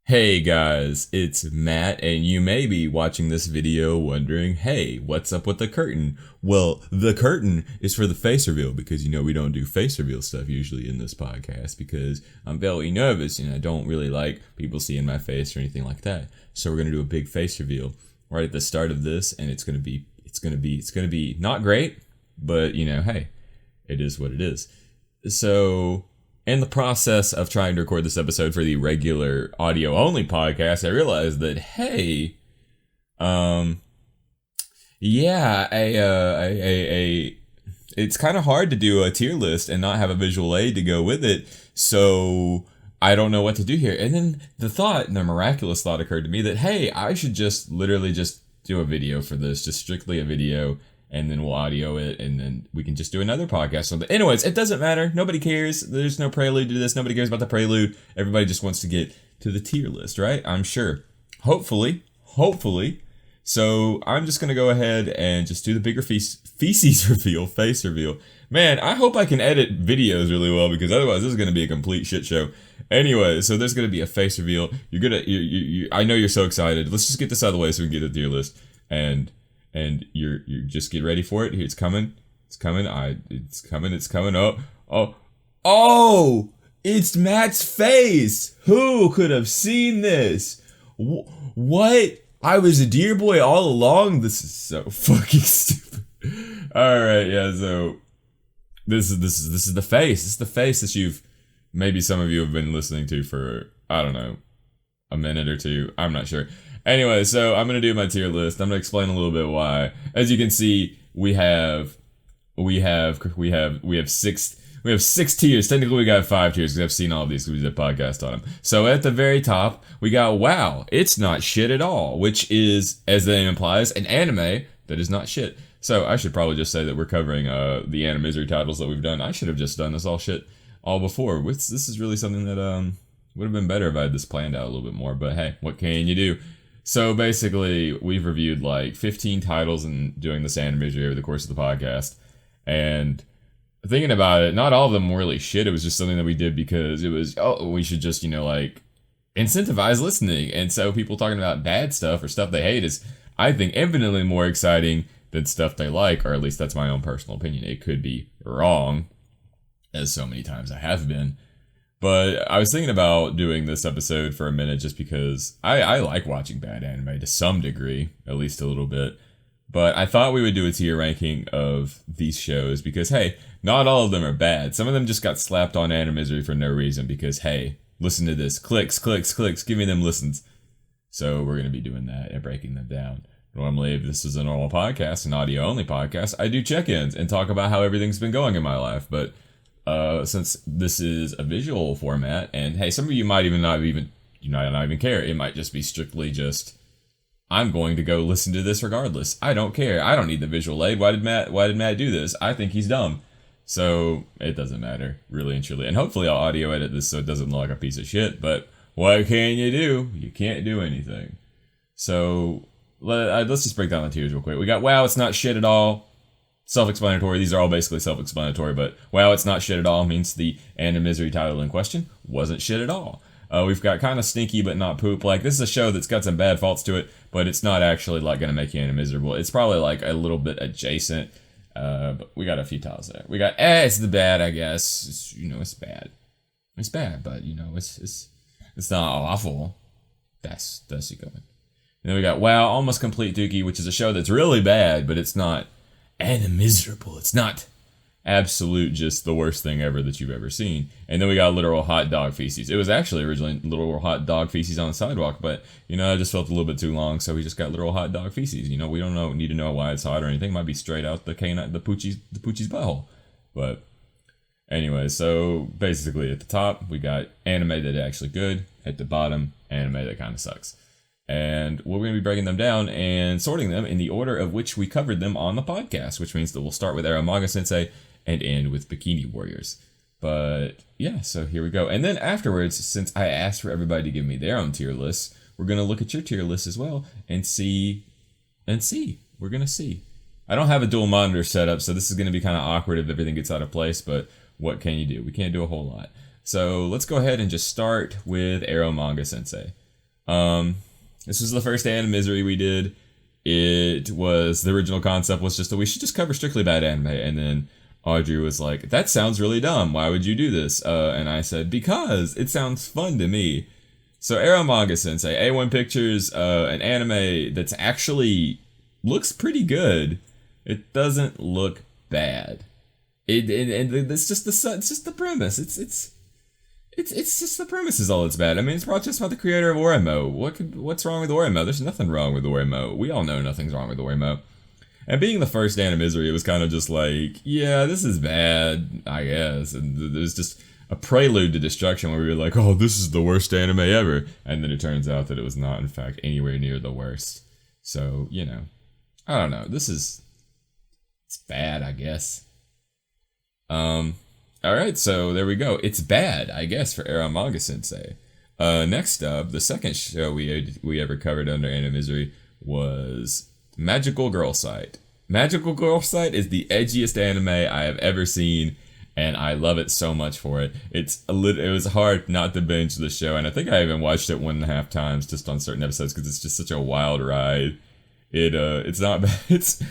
Hey guys, it's Matt, and you may be watching this video wondering, hey, what's up with the curtain? Well, the curtain is for the face reveal because, we don't do face reveal stuff usually in this podcast because I'm very nervous and I don't really like people seeing my face or anything like that. So we're going to do a big face reveal right at the start of this, and it's going to be not great, but, hey, it is what it is. So in the process of trying to record this episode for the regular audio only podcast, I realized that, hey, it's kind of hard to do a tier list and not have a visual aid to go with it. So I don't know what to do here. And then the miraculous thought occurred to me that, hey, I should just literally just do a video for this, just strictly a video. And then we'll audio it, and then we can just do another podcast. Anyways, it doesn't matter. Nobody cares. There's no prelude to this. Nobody cares about the prelude. Everybody just wants to get to the tier list, right? I'm sure. Hopefully. So I'm just going to go ahead and just do the bigger feces reveal, face reveal. Man, I hope I can edit videos really well because otherwise this is going to be a complete shit show. Anyway, so there's going to be a face reveal. I know you're so excited. Let's just get this out of the way so we can get the tier list. And you just get ready for it. Here, it's coming. It's coming. Oh! It's Matt's face. Who could have seen this? What? I was a deer boy all along. This is so fucking stupid. All right, yeah. So this is the face. This is the face that maybe some of you have been listening to for, I don't know, a minute or two. I'm not sure. Anyway, so I'm gonna do my tier list. I'm gonna explain a little bit why. As you can see, we have six tiers. Technically, we got 5 tiers because I've seen all of these because we did a podcast on them. So at the very top, we got wow, it's not shit at all, which is, as the name implies, an anime that is not shit. So I should probably just say that we're covering the Animisery titles that we've done. I should have just done this all before. This is really something that would have been better if I had this planned out a little bit more. But hey, what can you do? So basically, we've reviewed like 15 titles and doing this Animisery over the course of the podcast. And thinking about it, not all of them were really shit. It was just something that we did because it was, we should just, incentivize listening. And so people talking about bad stuff or stuff they hate is, I think, infinitely more exciting than stuff they like, or at least that's my own personal opinion. It could be wrong, as so many times I have been. But I was thinking about doing this episode for a minute just because I like watching bad anime to some degree, at least a little bit. But I thought we would do a tier ranking of these shows because, hey, not all of them are bad. Some of them just got slapped on Animisery for no reason because, hey, listen to this. Clicks, give me them listens. So we're going to be doing that and breaking them down. Normally, if this is a normal podcast, an audio-only podcast, I do check-ins and talk about how everything's been going in my life. But since this is a visual format, and hey, some of you might not even care. It might just be strictly just, I'm going to go listen to this regardless. I don't care. I don't need the visual aid. Why did Matt do this? I think he's dumb. So it doesn't matter, really and truly. And hopefully I'll audio edit this so it doesn't look like a piece of shit. But what can you do? You can't do anything. So let's just break down the tiers real quick. We got wow, it's not shit at all. Self-explanatory. These are all basically self-explanatory, but wow, it's not shit at all means the Animisery title in question wasn't shit at all. We've got kind of stinky but not poop. Like, this is a show that's got some bad faults to it, but it's not actually like going to make you miserable. It's probably like a little bit adjacent, but we got a few titles there. We got it's the bad, I guess. It's bad. It's bad, but it's not awful. That's you going. And then we got wow, almost complete dookie, which is a show that's really bad, but it's not miserable. It's not absolute just the worst thing ever that you've ever seen. And then we got literal hot dog feces. It was actually originally literal hot dog feces on the sidewalk, but it just felt a little bit too long, so we just got literal hot dog feces. We don't need to know why it's hot or anything. It might be straight out the poochie's butthole. But anyway, so basically at the top we got anime that is actually good. At the bottom, anime that kind of sucks. And we're going to be breaking them down and sorting them in the order of which we covered them on the podcast, which means that we'll start with Manga Sensei and end with Bikini Warriors. But yeah, so here we go. And then afterwards, since I asked for everybody to give me their own tier lists, we're going to look at your tier list as well and see. We're going to see. I don't have a dual monitor set up, so this is going to be kind of awkward if everything gets out of place, but what can you do? We can't do a whole lot. So let's go ahead and just start with Manga Sensei. This was the first Animisery we did. It was, the original concept was just that we should just cover strictly bad anime, and then Audrey was like, that sounds really dumb, why would you do this? And I said, because it sounds fun to me. So Arrow Manga Sensei, A1 Pictures, an anime that's actually looks pretty good. It doesn't look bad. It's just the premise. It's just the premise is all that's bad. I mean, it's probably just about the creator of Oremo. What's wrong with Oremo? There's nothing wrong with Oremo. We all know nothing's wrong with Oremo. And being the first Animisery, it was kind of just like, yeah, this is bad, I guess. And there's just a prelude to destruction where we were like, oh, this is the worst anime ever. And then it turns out that it was not, in fact, anywhere near the worst. So, you know, I don't know. It's bad, I guess. Alright, so there we go. It's bad, I guess, for Arrow Manga Sensei. Next up, the second show we ever covered under Animisery was Magical Girl Sight. Magical Girl Sight is the edgiest anime I have ever seen, and I love it so much for it. It was hard not to binge the show, and I think I even watched it 1.5 times just on certain episodes because it's just such a wild ride. It's not bad. It's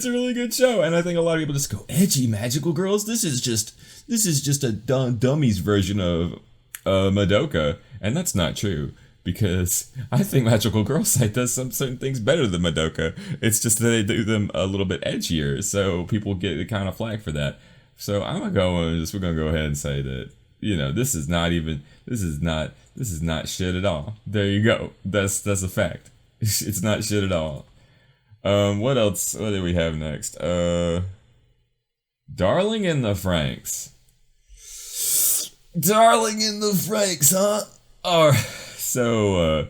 a really good show, and I think a lot of people just go, edgy magical girls. This is just a dummies version of Madoka, and that's not true. Because I think Magical Girl Sight does some certain things better than Madoka. It's just that they do them a little bit edgier, so people get the kind of flag for that. So we're gonna go ahead and say that, you know, this is not shit at all. There you go. That's a fact. It's not shit at all. What else? What do we have next? Darling in the Franxx. Darling in the Franxx, huh? So,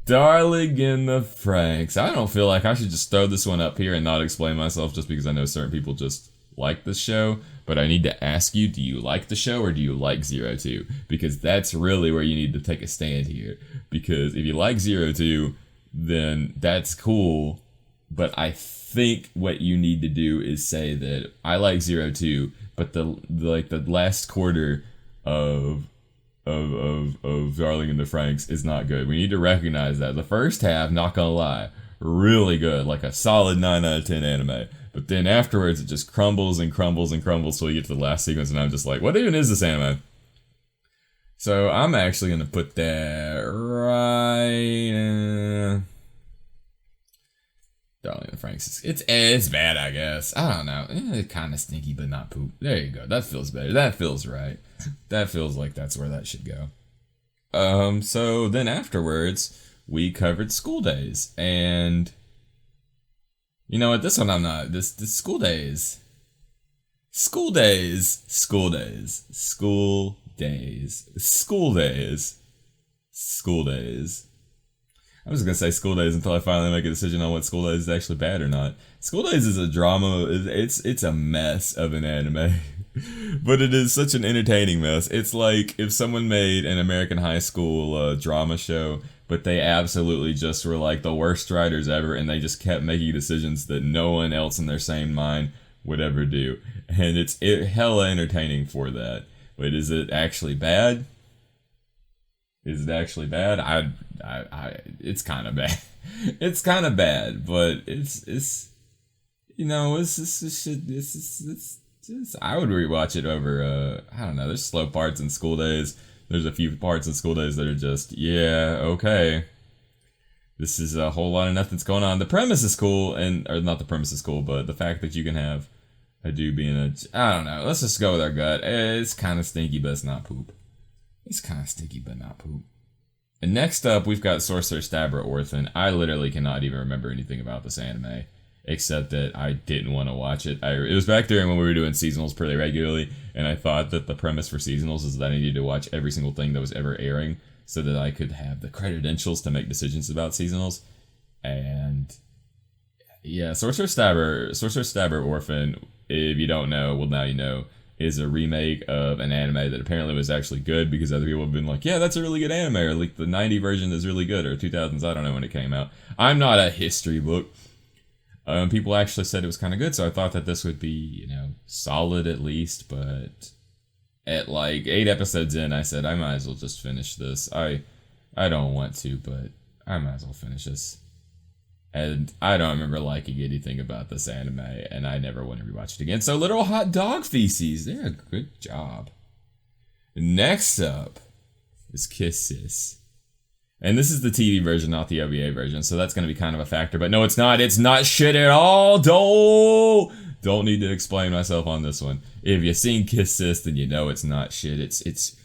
Darling in the Franxx. I don't feel like I should just throw this one up here and not explain myself just because I know certain people just like this show. But I need to ask you, do you like the show or do you like Zero Two? Because that's really where you need to take a stand here. Because if you like Zero Two, then that's cool. But I think what you need to do is say that I like Zero Two, but the last quarter of Darling in the Franxx is not good. We need to recognize that. The first half, not gonna lie, really good, like a solid 9 out of 10 anime. But then afterwards, it just crumbles and crumbles and crumbles till you get to the last sequence, and I'm just like, what even is this anime? So I'm actually gonna put that right. Darling in the Franxx. It's bad, I guess. I don't know. It's kind of stinky, but not poop. There you go. That feels better. That feels right. That feels like that's where that should go. So then afterwards, we covered School Days, and you know what? This one I'm not. This School Days. School Days. School Days. School Days. School Days. School Days. I was gonna say School Days until I finally make a decision on what School Days is actually bad or not. School Days is a drama. It's a mess of an anime, but it is such an entertaining mess. It's like if someone made an American high school drama show, but they absolutely just were like the worst writers ever, and they just kept making decisions that no one else in their sane mind would ever do, and it's hella entertaining for that. But is it actually bad? Is it actually bad? It's kind of bad. It's kind of bad, but it's I would rewatch it over. I don't know. There's slow parts in School Days. There's a few parts in School Days that are just, yeah, okay. This is a whole lot of nothing's going on. The premise is cool, or not the premise is cool, but the fact that you can have a dude being I don't know. Let's just go with our gut. It's kind of stinky, but it's not poop. It's kind of stinky, but not poop. And next up, we've got Sorcerer Stabber Orphan. I literally cannot even remember anything about this anime, except that I didn't want to watch it. It was back during when we were doing seasonals pretty regularly, and I thought that the premise for seasonals is that I needed to watch every single thing that was ever airing so that I could have the credentials to make decisions about seasonals. And yeah, Sorcerer Stabber Orphan, if you don't know, well now you know, is a remake of an anime that apparently was actually good because other people have been like, yeah, that's a really good anime, or like the 90 version is really good, or 2000s, I don't know when it came out. I'm not a history book. People actually said it was kind of good, so I thought that this would be, solid at least, but at like 8 episodes in, I said, I might as well just finish this. I I don't want to, but I might as well finish this. And I don't remember liking anything about this anime, and I never want to rewatch it again. So Literal Hot Dog Feces, they're a good job. Next up is Kiss Sis. And this is the TV version, not the OVA version, so that's going to be kind of a factor. But no, it's not. It's not shit at all. Don't need to explain myself on this one. If you've seen Kiss Sis, then you know it's not shit. It's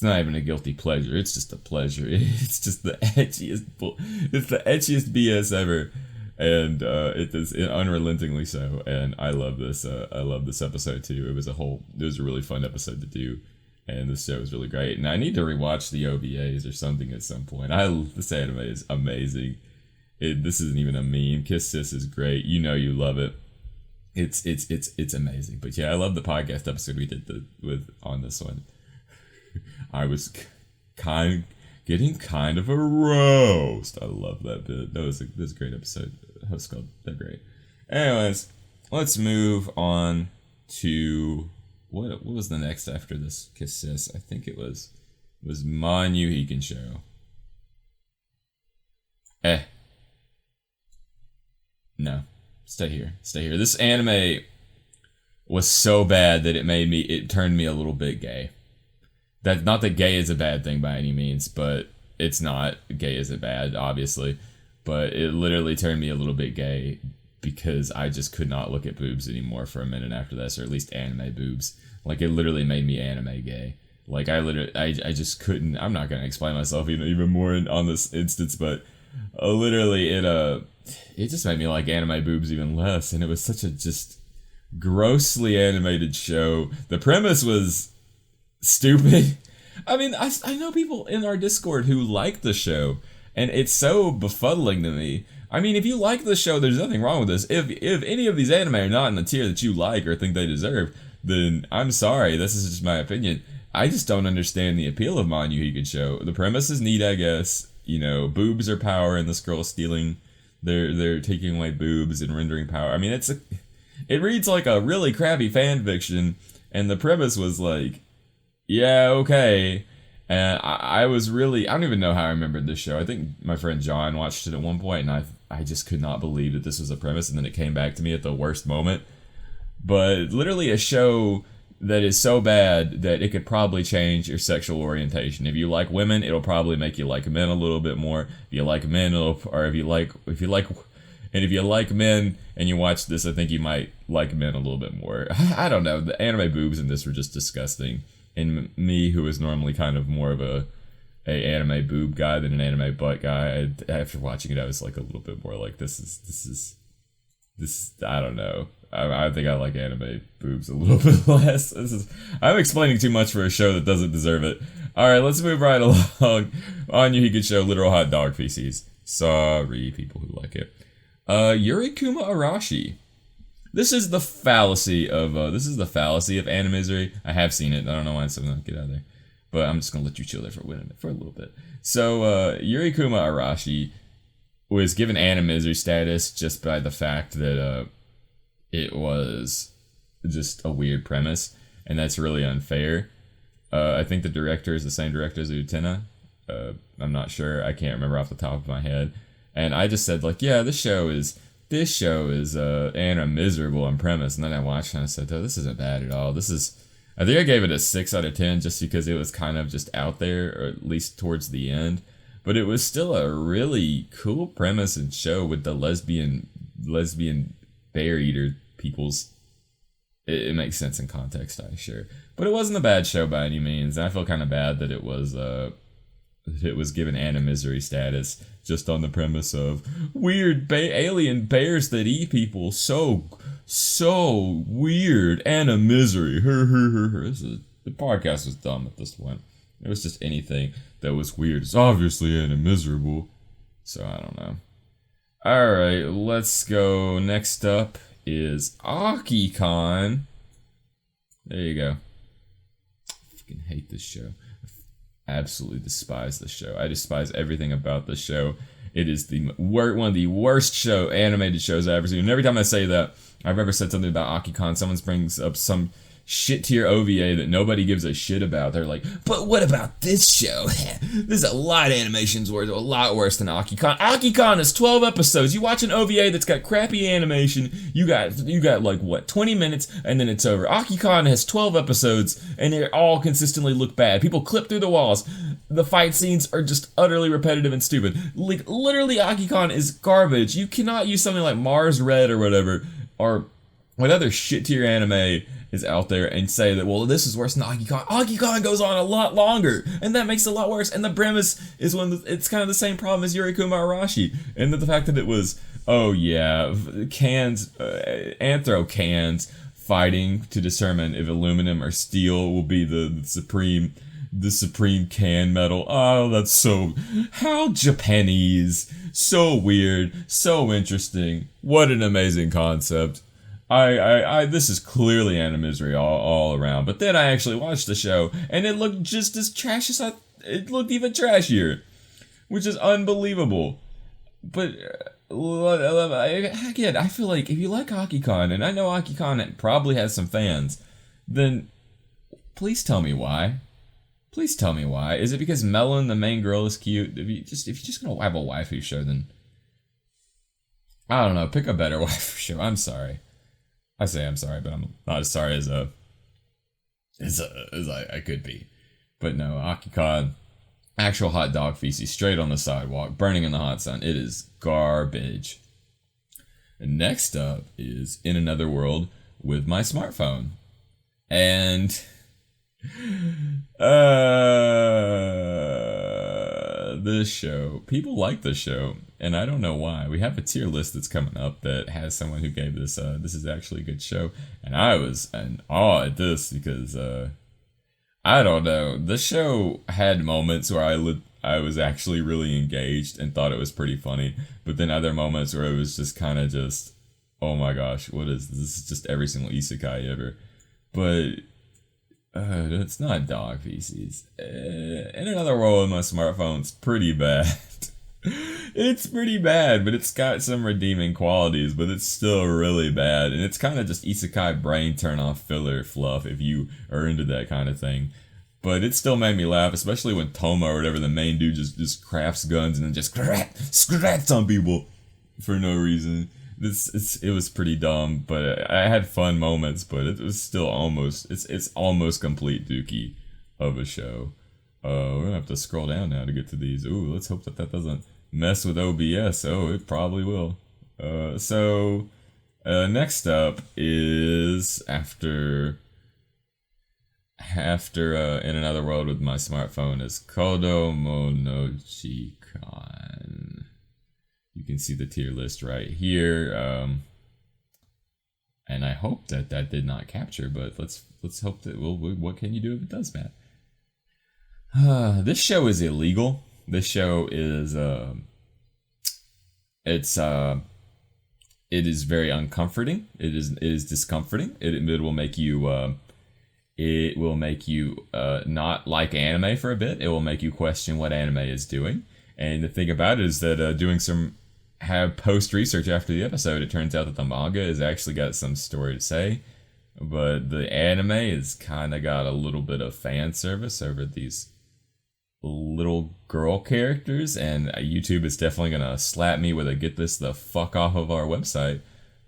not even a guilty pleasure. It's just a pleasure. It's just the etchiest. It's the etchiest BS ever, and it is unrelentingly so. And I love this. I love this episode too. It was a really fun episode to do, and this show is really great. And I need to rewatch the OVAs or something at some point. This anime is amazing. This isn't even a meme. Kiss Sis is great. You know you love it. It's amazing. But yeah, I love the podcast episode we did on this one. I was getting kind of a roast. I love that bit. That was a great episode. Host called that great. Anyways, let's move on to what was the next after this Kiss Sis? I think it was Manyu Hikensho. No. Stay here. This anime was so bad that it turned me a little bit gay. That not that gay is a bad thing by any means, but it's not. Gay isn't bad, obviously, but it literally turned me a little bit gay because I just could not look at boobs anymore for a minute after this, or at least anime boobs. Like, it literally made me anime gay. Like, I just couldn't. I'm not gonna explain myself even more on this instance, but literally it just made me like anime boobs even less, and it was such a just grossly animated show. The premise was stupid. I mean, I know people in our Discord who like the show, and it's so befuddling to me. I mean, if you like the show, there's nothing wrong with this. If any of these anime are not in the tier that you like or think they deserve, then I'm sorry. This is just my opinion. I just don't understand the appeal of Manyu Hikensho. The premise is neat, I guess. You know, boobs are power, and this girl stealing. They're taking away boobs and rendering power. I mean, it reads like a really crappy fan fiction, and the premise was like, yeah, okay. And I don't even know how I remembered this show. I think my friend John watched it at one point, and I just could not believe that this was a premise, and then it came back to me at the worst moment. But literally a show that is so bad that it could probably change your sexual orientation. If you like women, it'll probably make you like men a little bit more. If you like men, if you like men and you watch this, I think you might like men a little bit more. I don't know. The anime boobs in this were just disgusting. And me, who is normally kind of more of a anime boob guy than an anime butt guy, after watching it, I was like a little bit more like, this is I don't know. I think I like anime boobs a little bit less. I'm explaining too much for a show that doesn't deserve it. Alright, let's move right along. Anyu Hikensho, Literal Hot Dog Feces. Sorry, people who like it. Yurikuma Arashi. This is the fallacy of Animisery. I have seen it. I don't know why I'm saying get out of there. But I'm just gonna let you chill there for a little bit. So Yurikuma Arashi was given Animisery status just by the fact that it was just a weird premise, and that's really unfair. I think the director is the same director as Utena. I'm not sure. I can't remember off the top of my head. And I just said, like, yeah, this show is Animiserable on premise. And then I watched it and I said, oh, this isn't bad at all. I think I gave it a 6 out of 10 just because it was kind of just out there, or at least towards the end. But it was still a really cool premise and show with the lesbian bear eater peoples. It makes sense in context, I'm sure. But it wasn't a bad show by any means. And I feel kind of bad that it was given Animisery status just on the premise of weird alien bears that eat people. So weird. Animisery. The podcast was dumb at this point. It was just anything that was weird. It's obviously Animiserable. So I don't know. Alright, let's go. Next up is Akikon. There you go. I fucking hate this show. I absolutely despise this show. I despise everything about this show. It is one of the worst animated shows I've ever seen. And every time I say that, I've ever said something about Akikon, someone brings up some shit tier OVA that nobody gives a shit about. They're like, but what about this show? This is a lot of animations worth, a lot worse than Akikon. Akikon is 12 episodes. You watch an OVA that's got crappy animation, you got like what, 20 minutes and then it's over. Akikon has 12 episodes and they all consistently look bad. People clip through the walls. The fight scenes are just utterly repetitive and stupid. Like, literally, Akikon is garbage. You cannot use something like Mars Red or whatever, or what other shit tier anime is out there and say that, well, this is worse than Akikon. Akikon goes on a lot longer, and that makes it a lot worse. And the premise is it's kind of the same problem as Yurikuma Arashi, and the fact that it was, oh yeah, anthro cans fighting to determine if aluminum or steel will be the supreme can metal. Oh, that's so, how Japanese, so weird, so interesting. What an amazing concept. This is clearly Animisery all around. But then I actually watched the show, and it looked just as trash as it looked even trashier, which is unbelievable. But again, I feel like if you like Akikon, and I know Akikon probably has some fans, then please tell me why. Please tell me why. Is it because Melon, the main girl, is cute? If you're just gonna have a waifu show, then I don't know. Pick a better waifu show. I'm sorry. I say I'm sorry, but I'm not as sorry as I could be. But no, Akikon, actual hot dog feces straight on the sidewalk, burning in the hot sun. It is garbage. And next up is In Another World with My Smartphone, and this show, people like this show, and I don't know why. We have a tier list that's coming up that has someone who gave this is actually a good show, and I was in awe at this because I don't know, the show had moments where I was actually really engaged and thought it was pretty funny, but then other moments where it was just kind of just, oh my gosh, what is this? This is just every single isekai ever. But it's not dog feces. In Another World with My Smartphone's pretty bad. It's pretty bad, but it's got some redeeming qualities, but it's still really bad. And it's kind of just isekai brain turn off filler fluff if you are into that kind of thing. But it still made me laugh, especially when Toma or whatever, the main dude, just crafts guns and then just scraps on people for no reason. It was pretty dumb, but I had fun moments, but it was still it's almost complete dookie of a show. We're gonna have to scroll down now to get to these. Ooh, let's hope that doesn't mess with OBS. Oh, it probably will. Next up is after In Another World with My Smartphone is Kodomo no Jikan. You can see the tier list right here, and I hope that did not capture. But let's hope that what can you do if it does, Matt? This show is illegal. This show is it is very uncomforting. It is discomforting. It will make you not like anime for a bit. It will make you question what anime is doing. And the thing about it is that have post research after the episode, it turns out that the manga has actually got some story to say, but the anime has kind of got a little bit of fan service over these little girl characters, and YouTube is definitely gonna slap me with a "get this the fuck off of our website."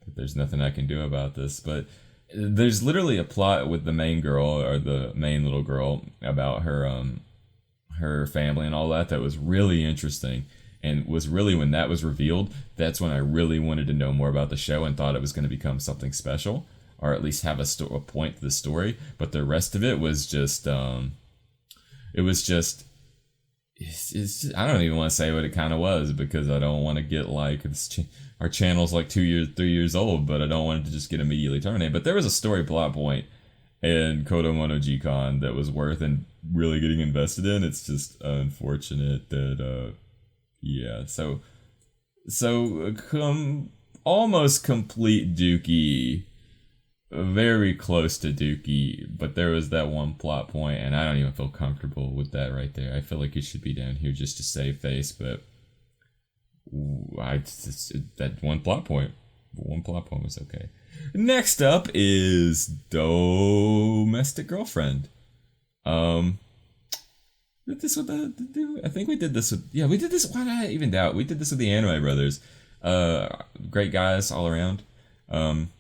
But there's nothing I can do about this. But there's literally a plot with the main girl, or the main little girl, about her family and all that was really interesting. And was really, when that was revealed, that's when I really wanted to know more about the show and thought it was going to become something special, or at least have a point to the story. But the rest of it was just, I don't even want to say what it kind of was, because I don't want to get like, our channel's like 3 years old, but I don't want it to just get immediately terminated. But there was a story plot point in Kodomo no Jikan that was worth and really getting invested in. It's just unfortunate that, yeah, so almost complete dookie, very close to dookie, but there was that one plot point, and I don't even feel comfortable with that right there. I feel like it should be down here just to save face, but that one plot point was okay. Next up is Domestic Girlfriend. Um, did this with I think we did this with, yeah, we did this, why did I even doubt? We did this with the Anime Brothers. Great guys all around. Um,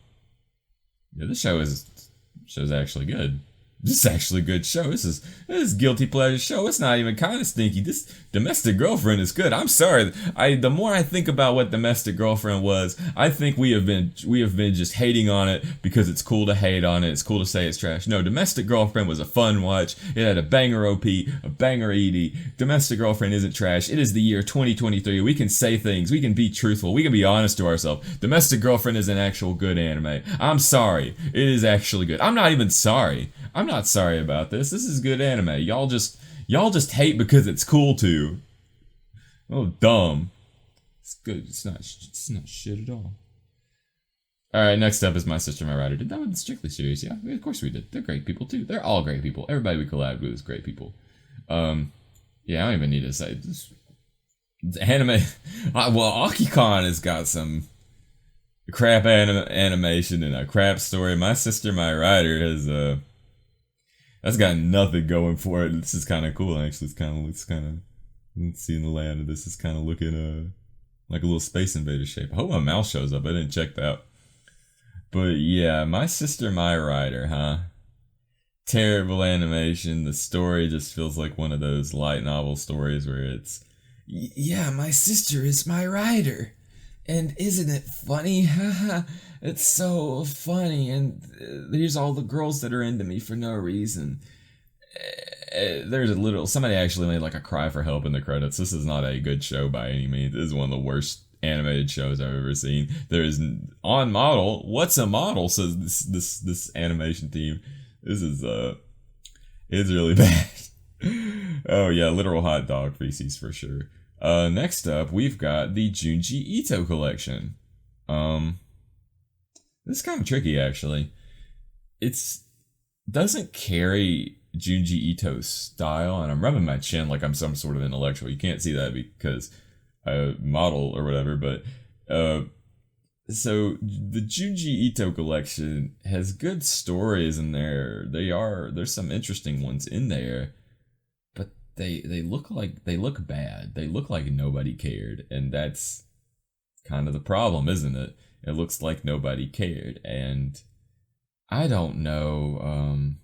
yeah, this show's actually good. This is actually a good show. This is guilty pleasure show. It's not even kind of stinky. This Domestic Girlfriend is good. I'm sorry. The more I think about what Domestic Girlfriend was, I think we have been just hating on it because it's cool to hate on it. It's cool to say it's trash. No, Domestic Girlfriend was a fun watch. It had a banger OP, a banger ED. Domestic Girlfriend isn't trash. It is the year 2023. We can say things. We can be truthful. We can be honest to ourselves. Domestic Girlfriend is an actual good anime. I'm sorry. It is actually good. I'm not even sorry. I'm not sorry about this. This is good anime. Y'all just hate because it's cool to. Oh, dumb. It's good. It's not shit at all. All right, next up is My Sister, My Rider. Did that with the Strictly series? Yeah, of course we did. They're great people too. They're all great people. Everybody we collabed with is great people. Yeah, I don't even need to say this. Anime. Well, Akikon has got some crap animation and a crap story. My Sister, My Rider has that's got nothing going for it. This is kind of cool, actually. Let's see in the layout of this. It's kind of looking like a little Space Invader shape. I hope my mouse shows up. I didn't check that out. But yeah, My Sister, My Rider, huh? Terrible animation. The story just feels like one of those light novel stories where it's, yeah, my sister is my rider. And isn't it funny? Haha, it's so funny. And here's all the girls that are into me for no reason. There's somebody actually made like a cry for help in the credits. This is not a good show by any means. This is one of the worst animated shows I've ever seen. There is on model. What's a model? Says this animation team. This is it's really bad. Oh yeah, literal hot dog feces for sure. Next up, we've got the Junji Ito collection. This is kind of tricky, actually. It's doesn't carry Junji Ito's style, and I'm rubbing my chin like I'm some sort of intellectual. You can't see that because I model or whatever, but so the Junji Ito collection has good stories in there. There's some interesting ones in there. They look bad. They look like nobody cared, and that's kind of the problem, isn't it? It looks like nobody cared, and I don't know.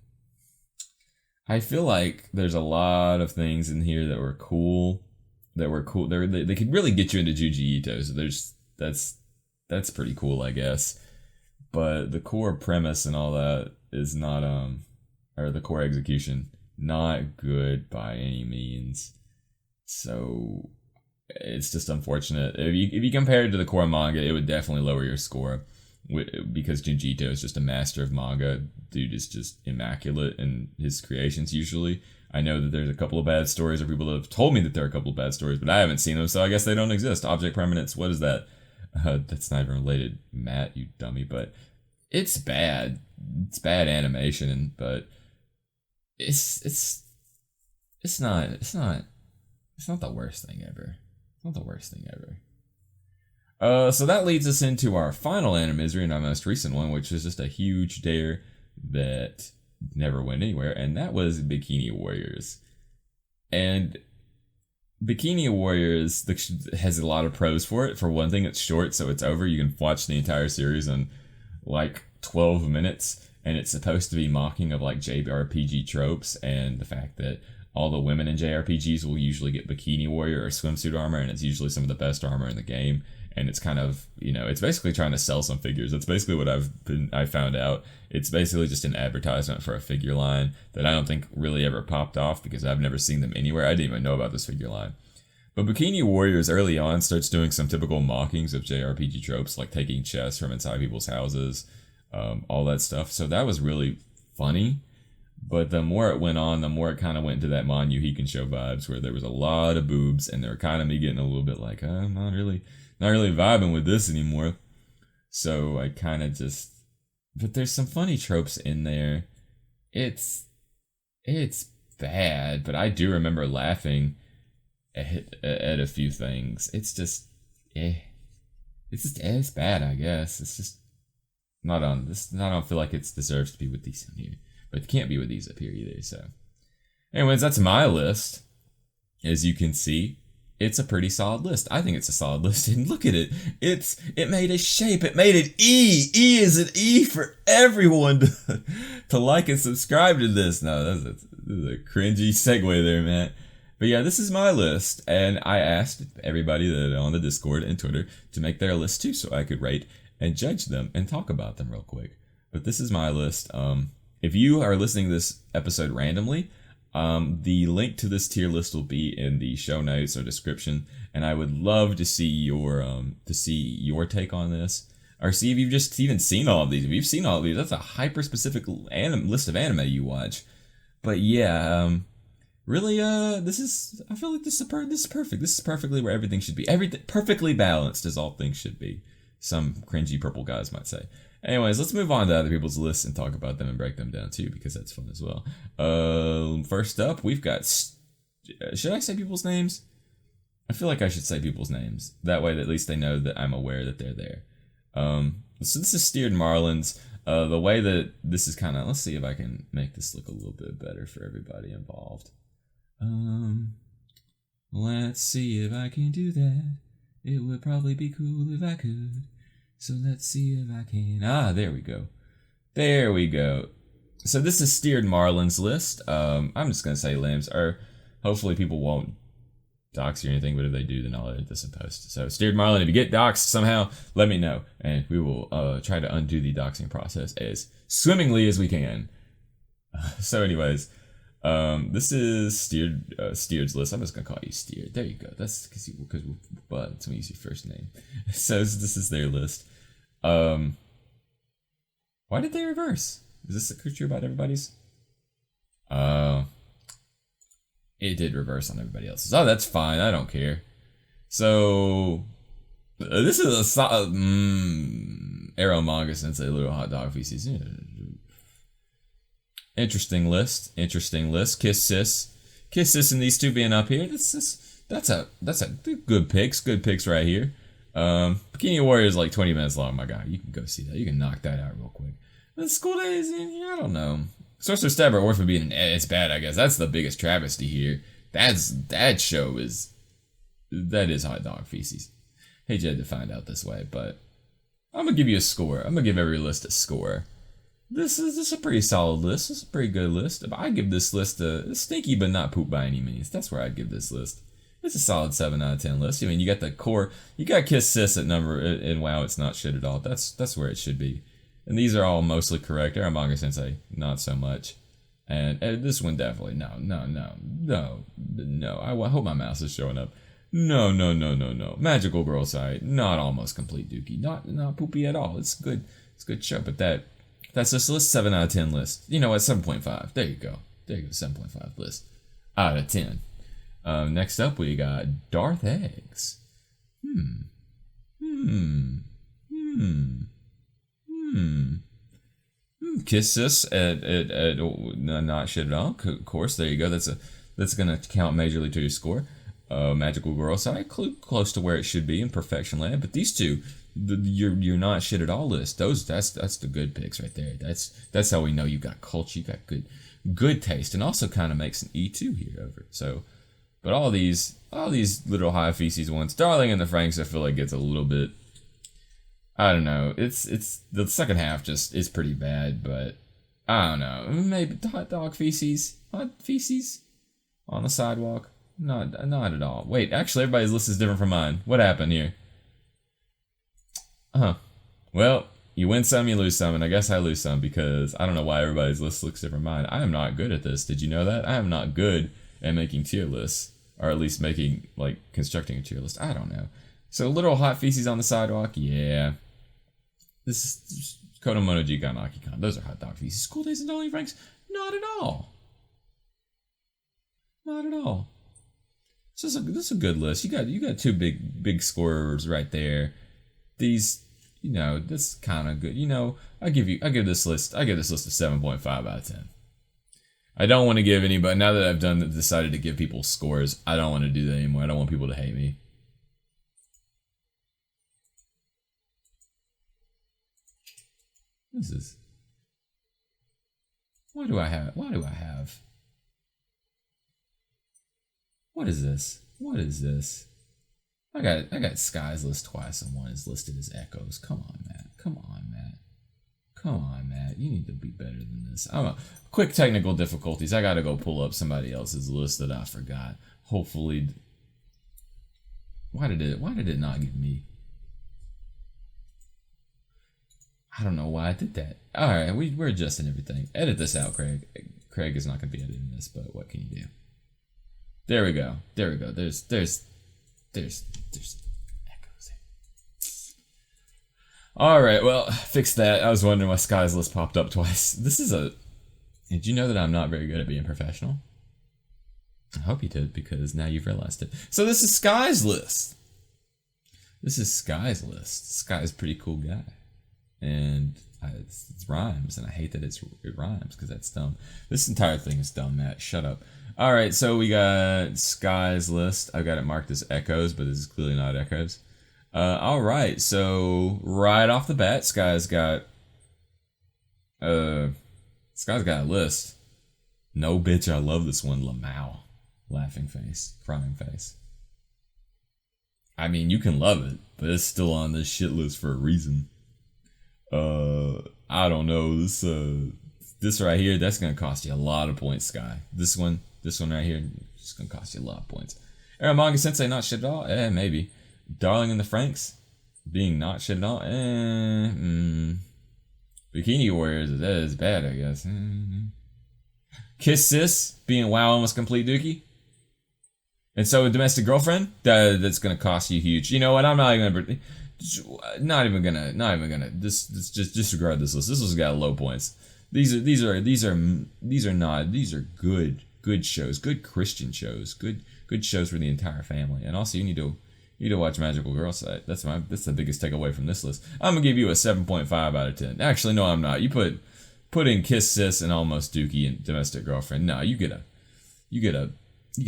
I feel like there's a lot of things in here that were cool. They could really get you into Junji Ito. So that's pretty cool, I guess. But the core premise and all that is not or the core execution, not good by any means. So it's just unfortunate. If you compare it to the core manga, it would definitely lower your score because Junji Ito is just a master of manga. Dude is just immaculate in his creations usually. I know that there's a couple of bad stories, or people have told me that there are a couple of bad stories, but I haven't seen them, so I guess they don't exist. Object Permanence, what is that? That's not even related, Matt, you dummy, but it's bad. It's bad animation, but it's not the worst thing ever. It's not the worst thing ever. So that leads us into our final Animisery and our most recent one, which is just a huge dare that never went anywhere, and that was Bikini Warriors. And Bikini Warriors has a lot of pros for it. For one thing, it's short, so it's over. You can watch the entire series in like 12 minutes, and it's supposed to be mocking of like JRPG tropes and the fact that all the women in JRPGs will usually get Bikini Warrior or swimsuit armor, and it's usually some of the best armor in the game. And it's kind of, it's basically trying to sell some figures. That's basically what I found out. It's basically just an advertisement for a figure line that I don't think really ever popped off because I've never seen them anywhere. I didn't even know about this figure line. But Bikini Warriors early on starts doing some typical mockings of JRPG tropes, like taking chests from inside people's houses, all that stuff. So that was really funny. But the more it went on, the more it kind of went into that Manu Hikensho vibes, where there was a lot of boobs, and they were kind of me getting a little bit like, I'm not really vibing with this anymore. So I kind of just, but there's some funny tropes in there. It's bad, but I do remember laughing at a few things. It's just, it's bad, I guess. It's just Not on this. I don't feel like it deserves to be with these in here, but it can't be with these up here either. So, anyways, that's my list. As you can see, it's a pretty solid list. I think it's a solid list. And look at it. It made a shape. It made an E. E is an E for everyone to like and subscribe to this. No, this is a cringy segue there, man. But yeah, this is my list, and I asked everybody that on the Discord and Twitter to make their list too, so I could rate and judge them and talk about them real quick. But this is my list. If you are listening to this episode randomly, the link to this tier list will be in the show notes or description, and I would love to see your take on this, or see if you've just even seen all of these. If you've seen all of these, that's a hyper specific list of anime you watch. But yeah, really, I feel like this is perfect. This is perfectly where everything should be. Everything perfectly balanced as all things should be. Some cringy purple guys might say. Anyways, let's move on to other people's lists and talk about them and break them down too, because that's fun as well. First up, we've got. Should I say people's names? I feel like I should say people's names. That way, at least they know that I'm aware that they're there. So this is Steered Marlins. The way that this is kind of. Let's see if I can make this look a little bit better for everybody involved. Let's see if I can do that. It would probably be cool if I could. So let's see if I can. There we go. There we go. So this is Steered Marlins list. I'm just going to say limbs, or hopefully people won't dox you or anything, but if they do, then I'll edit this in post. So Steered Marlin, if you get doxed somehow, let me know, and we will try to undo the doxing process as swimmingly as we can. So anyways, this is Steered's list. I'm just gonna call you Steered. There you go. That's because it's when you use your first name. So this is their list. Why did they reverse? Is this true about everybody's? It did reverse on everybody else's. Oh, that's fine. I don't care. So this is a Arrow Manga Sensei Little Hot Dog Feces. Interesting list. Kiss Sis and these two being up here. That's a good picks. Good picks right here. Bikini Warrior is like 20 minutes long, my guy. You can go see that. You can knock that out real quick. The School Days, I don't know. Sorcerer Stabber Orphan being it's bad, I guess. That's the biggest travesty here. That show is Hot Dog Feces. Hate you had to find out this way, but I'm gonna give you a score. I'm gonna give every list a score. This is a pretty solid list. This is a pretty good list. I give this list a stinky but not poop by any means. That's where I'd give this list. It's a solid 7 out of 10 list. I mean, you got the core. You got Kiss Sis at number, and wow, it's not shit at all. That's where it should be. And these are all mostly correct. Arrow Manga Sensei, not so much. And this one definitely, no. I hope my mouse is showing up. No. Magical Girl Side, not almost complete Dookie. Not poopy at all. It's good. It's a good show, but that's just a list 7 out of 10 list. You know what? 7.5. There you go. 7.5 list out of 10. Next up, we got Darth Eggs. Kiss Sis at not shit at all. Of course, there you go. That's gonna count majorly to your score. Magical Girl Side, close to where it should be in Perfection Land. But these two, you're not shit at all list. That's the good picks right there. That's how we know you got culture. You got good taste, and also kind of makes an E2 here over it. So, but all these little high feces ones, Darling and the Franks, I feel like gets a little bit. I don't know. It's the second half just is pretty bad, but I don't know. Maybe hot dog feces on the sidewalk. Not at all. Wait, actually, everybody's list is different from mine. What happened here? Well, you win some, you lose some, and I guess I lose some because I don't know why everybody's list looks different from mine. I am not good at this. Did you know that? I am not good at making tier lists, or at least constructing a tier list. I don't know. So literal hot feces on the sidewalk, yeah. This is Kodomonoji Ganaki-kan. Those are hot dog feces. School Days and Darling Franks, not at all. Not at all. This is a good list. You got two big scorers right there. These, this kind of good. I give this list a 7.5 out of 10. I don't want to give anybody, now that I've decided to give people scores, I don't want to do that anymore. I don't want people to hate me. What is this? Why do I have? What is this? What is this? I got Skies list twice and one is listed as Echoes. Come on, Matt. Come on, Matt. Come on, Matt. You need to be better than this. Quick technical difficulties. I gotta go pull up somebody else's list that I forgot. Hopefully. Why did it not give me? I don't know why I did that. Alright, we're adjusting everything. Edit this out, Craig. Craig is not gonna be editing this, but what can you do? There we go. There's echoes here. Alright, well, fix that. I was wondering why Sky's list popped up twice. Did you know that I'm not very good at being professional? I hope you did, because now you've realized it. So this is Sky's list. Sky's a pretty cool guy. And it rhymes, and I hate that it rhymes, because that's dumb. This entire thing is dumb, Matt. Shut up. Alright, so we got Sky's list. I've got it marked as Echoes, but this is clearly not Echoes. Alright, so right off the bat, Sky's got a list. No, bitch, I love this one. Lamau. Laughing face. Crying face. I mean, you can love it, but it's still on this shit list for a reason. I don't know. This right here, that's gonna cost you a lot of points, Sky. This one right here, it's gonna cost you a lot of points. Manga Sensei, not shit at all? Maybe. Darling in the Franxx, being not shit at all? Bikini Warriors, that is bad, I guess. Kiss Sis, being WoW almost complete dookie. And so a Domestic Girlfriend, that's gonna cost you huge. You know what? I'm not even gonna just disregard this list. This list got low points. These are good shows, good Christian shows, good shows for the entire family. And also you need to watch Magical Girl Side. That's the biggest takeaway from this list. I'm gonna give you a 7.5 out of 10. Actually, no, I'm not. You put in Kiss Sis and Almost Dookie and Domestic Girlfriend. No, you get a 7. You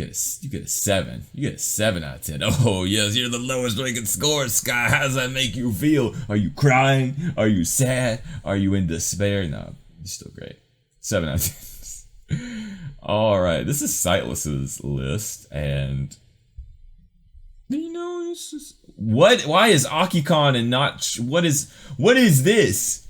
get a 7 out of 10. Oh, yes, you're the lowest we can score, Sky. How does that make you feel? Are you crying? Are you sad? Are you in despair? No, you're still great. 7 out of 10. Alright, this is Sightless's list, and you know, it's just, why is Akikon and not, what is this?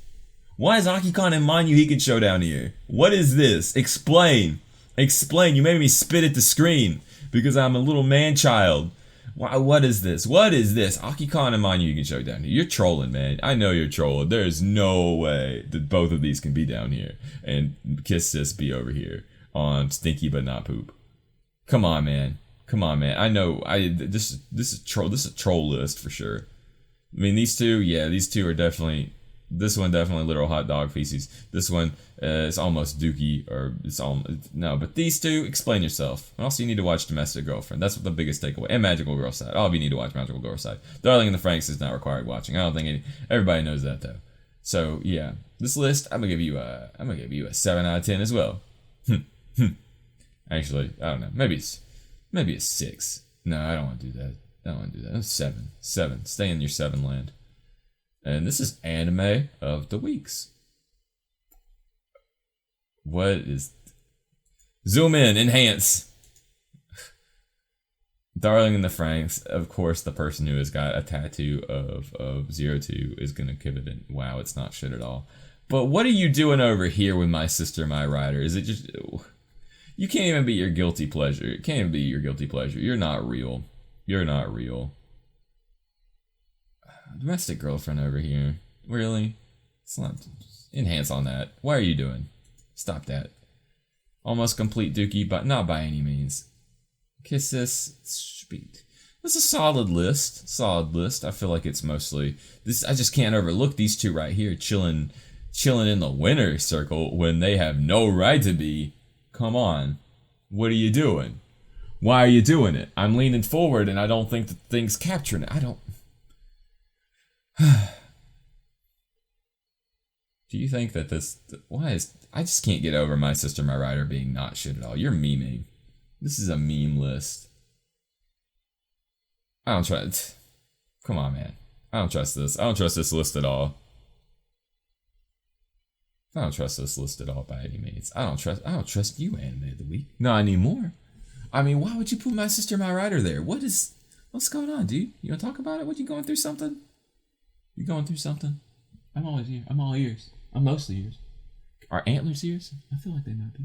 Why is Akikon and Manyuhikan Showdown here? What is this? Explain. You made me spit at the screen because I'm a little man-child. What is this? Akikon and Manyuhikan Showdown here. You're trolling, man. I know you're trolling. There's no way that both of these can be down here and Kiss Sis be over here on Stinky But Not Poop. Come on, man. I know. This is a troll list for sure. I mean, these two are definitely. This one definitely literal hot dog feces. This one is almost dookie, or no. But these two, explain yourself. And also, you need to watch Domestic Girlfriend. That's the biggest takeaway. And Magical Girl Side. All of you need to watch Magical Girl Side. Darling in the Franxx is not required watching. I don't think everybody knows that though. So yeah, this list I'm gonna give you a 7 out of 10 as well. Actually, I don't know. Maybe a 6. No, I don't want to do that. That's 7. 7. Stay in your 7 land. And this is Anime of the Weeks. What is... Zoom in, enhance. Darling in the Franxx, of course, the person who has got a tattoo of 02 is gonna give it an wow, it's not shit at all. But what are you doing over here with My Sister, My Rider? Is it just... You can't even be your guilty pleasure. It can't even be your guilty pleasure. You're not real. Domestic Girlfriend over here. Really? It's not. Enhance on that. Why are you doing? Stop that. Almost complete dookie, but not by any means. Kiss This. Speed. This is a solid list. I feel like it's mostly this. I just can't overlook these two right here, chilling in the winner's circle when they have no right to be. Come on. What are you doing? Why are you doing it? I'm leaning forward and I don't think the thing's capturing it. I don't. Do you think that I just can't get over My Sister, My Rider being not shit at all. You're memeing. This is a meme list. I don't trust. Come on, man. I don't trust this. I don't trust this list at all. I don't trust this list at all by any means. I don't trust you, Anime of the Week. Not anymore. I mean, why would you put My Sister, My Rider there? What's going on, dude? You wanna talk about it? What, you going through something? You going through something? I'm always here. I'm all ears. I'm mostly ears. Are antlers ears? I feel like they might be.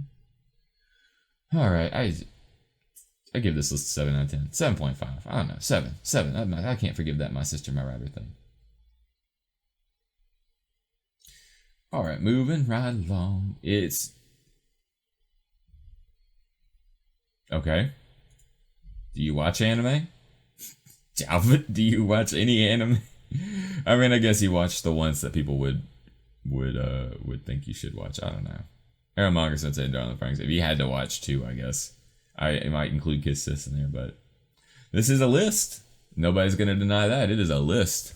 Alright, I give this list a 7 out of 10. 7.5. I don't know. 7. I can't forgive that My Sister, My Rider thing. Alright, moving right along. It's... Okay. Do you watch anime? Jalvin, do you watch any anime? I mean, I guess you watch the ones that people would think you should watch. I don't know. Aramanga Sensei and Darling Franks. If you had to watch two, I guess. I might include Kiss Sis in there, but this is a list. Nobody's gonna deny that. It is a list.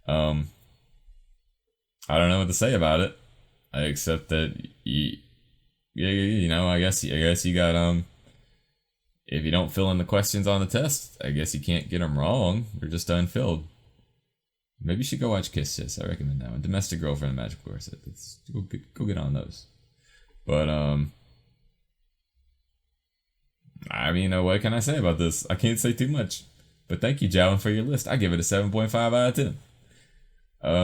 I don't know what to say about it, except that I guess you got if you don't fill in the questions on the test, I guess you can't get them wrong. They're just unfilled. Maybe you should go watch Kiss Sis. I recommend that one. Domestic Girlfriend and Magical Corset. Go get on those. But I mean, what can I say about this? I can't say too much. But thank you, Jalvin, for your list. I give it a 7.5 out of 10.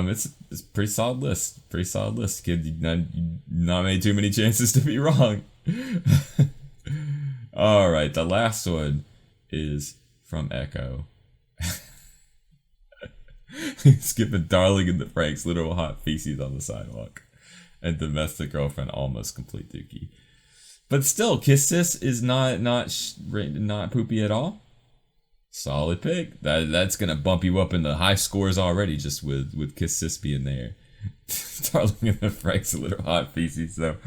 It's a pretty solid list. Pretty solid list. Kid, you not made too many chances to be wrong. Alright, the last one is from Echo. Skipping Darling in the Franks, literal hot feces on the sidewalk. And Domestic Girlfriend, almost complete dookie. But still, Kiss Sis is not poopy at all. Solid pick. That's gonna bump you up in the high scores already, just with Kiss Sis being there. Darling in the Franks, a little hot feces. So,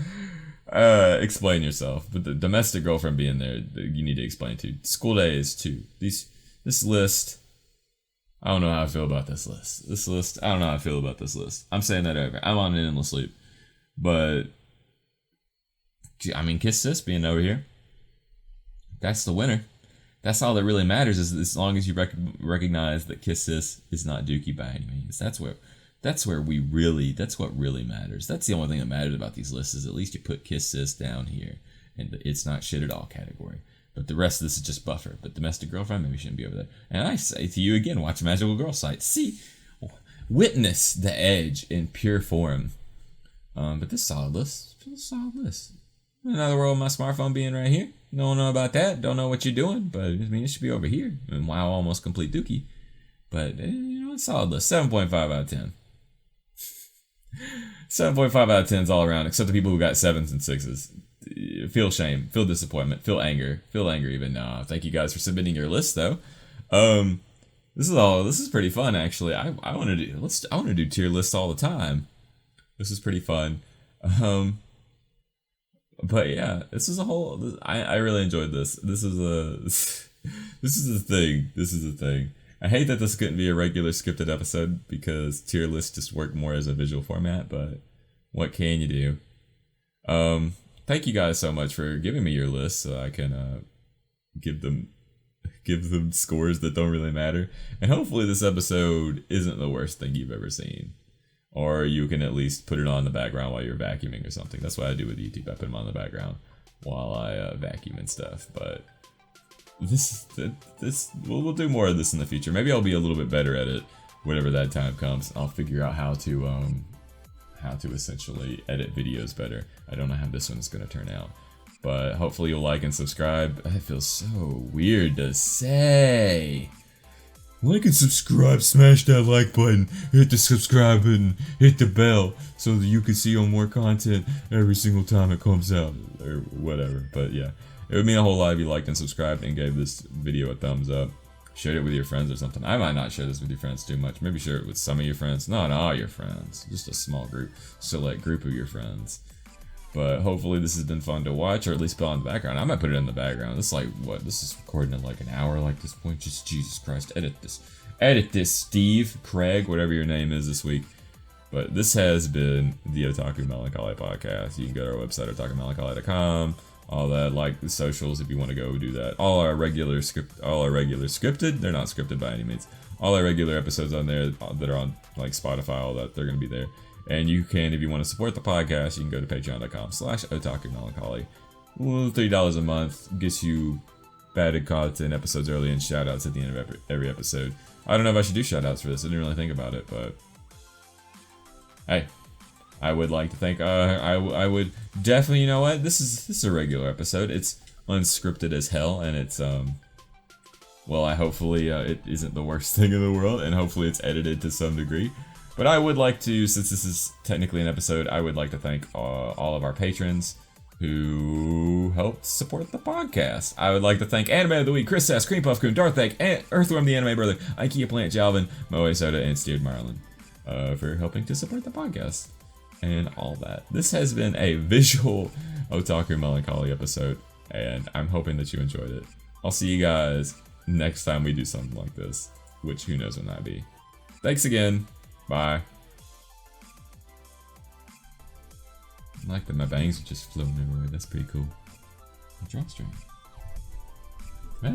explain yourself. But the Domestic Girlfriend being there, you need to explain too. School Days too. This list. I don't know how I feel about this list. I don't know how I feel about this list. I'm saying that over. I'm on an endless loop. But, I mean, Kiss Sis being over here. That's the winner. That's all that really matters, is as long as you recognize that Kiss Sis is not dookie by any means. That's what really matters. That's the only thing that matters about these lists, is at least you put Kiss Sis down here in the it's not shit at all category. But the rest of this is just buffer. But Domestic Girlfriend maybe shouldn't be over there. And I say to you again, watch Magical Girl site. See, witness the edge in pure form. But this solid list. Another world, my smartphone being right here. Don't know about that. Don't know what you're doing. But I mean, it should be over here. And wow, almost complete dookie. But it's solid list. 7.5 out of 10. 7.5 out of 10 is all around, except the people who got 7s and 6s. Feel shame, feel disappointment, feel anger even. Nah, thank you guys for submitting your list though. This is pretty fun actually. I want to do tier lists all the time. This is pretty fun. But yeah, this is a whole. I really enjoyed this. This is a thing. I hate that this couldn't be a regular scripted episode because tier lists just work more as a visual format. But what can you do? Thank you guys so much for giving me your list so I can give them scores that don't really matter. And hopefully this episode isn't the worst thing you've ever seen. Or you can at least put it on in the background while you're vacuuming or something. That's what I do with YouTube. I put them on the background while I vacuum and stuff. But we'll do more of this in the future. Maybe I'll be a little bit better at it whenever that time comes. I'll figure out how to essentially edit videos better. I don't know how this one is going to turn out. But hopefully you'll like and subscribe. It feels so weird to say. Like and subscribe, smash that like button, hit the subscribe button, hit the bell, so that you can see more content every single time it comes out, or whatever. But yeah, it would mean a whole lot if you liked and subscribed and gave this video a thumbs up. Shared it with your friends or something. I might not share this with your friends too much. Maybe share it with some of your friends. Not all your friends. Just a small group. Select group of your friends. But hopefully this has been fun to watch, or at least put on the background. I might put it in the background. This is like, what? This is recording in like an hour like this point. Just Jesus Christ. Edit this, Steve, Craig, whatever your name is this week. But this has been the Otaku Melancholy Podcast. You can go to our website, otakumelancholy.com. All that, like the socials if you want to go do that. All our regular scripted, they're not scripted by any means. All our regular episodes on there that are on like Spotify, all that, they're going to be there. And you can, if you want to support the podcast, you can go to patreon.com/otakumelancholy. Well, $3 a month gets you batted content episodes early and shoutouts at the end of every episode. I don't know if I should do shoutouts for this. I didn't really think about it, but hey, I would like to thank. I would definitely. You know what? This is a regular episode. It's unscripted as hell, and it's well, hopefully it isn't the worst thing in the world, and hopefully it's edited to some degree. But I would like to, since this is technically an episode, I would like to thank all of our patrons who helped support the podcast. I would like to thank Anime of the Week, Chris Sass, Cream Puff Coon, Darth Egg, Earthworm the Anime Brother, Ikea Plant Jalvin, Moe Soda, and Steered Marlin for helping to support the podcast and all that. This has been a visual Otaku Melancholy episode, and I'm hoping that you enjoyed it. I'll see you guys next time we do something like this, which who knows when that be. Thanks again. Bye. I like that my bangs are just floating everywhere. That's pretty cool. Drawstring. Bye.